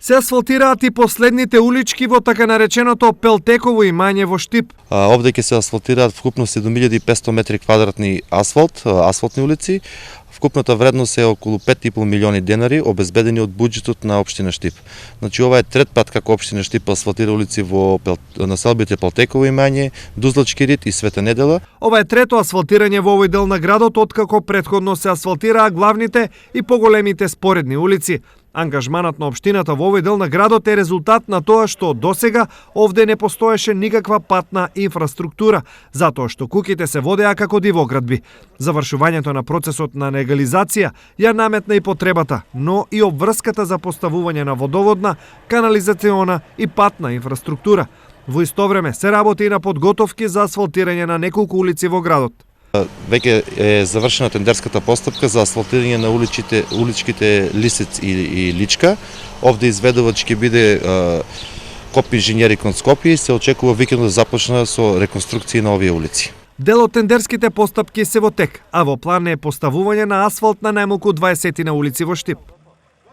Се асфалтираат и последните улички во така нареченото Пелтеково имање во Штип. Овде ќе се асфалтираат вкупно 7500 метри квадратни асфалтни улици. Вкупната вредност е околу 5,5 милиони денари, обезбедени од буџетот на општина Штип. Значи ова е трет пат како општина Штип асфалтира улици во населбите Пелтеково имање, Дузлачки рид и Света Недела. Ова е трето асфалтирање во овој дел на градот откако претходно се асфалтираа главните и поголемите споредни улици. Ангажманот на општината во овој дел на градот е резултат на тоа што досега овде не постоеше никаква патна инфраструктура, затоа што куќите се водеа како дивоградби. Завршувањето на процесот на легализација ја наметна и потребата, но и обврската за поставување на водоводна, канализациона и патна инфраструктура. Во исто време се работи и на подготовки за асфалтирање на неколку улици во градот. Веќе е завршена тендерската постапка за асфалтирање на уличките Лисец и Личка. Овде изведувач ќе биде КОП инженери кон Скопје и се очекува викендот да започна со реконструкција на овие улици. Дел од тендерските постапки се во тек, а во план е поставување на асфалт на најмалку 20 улици во Штип.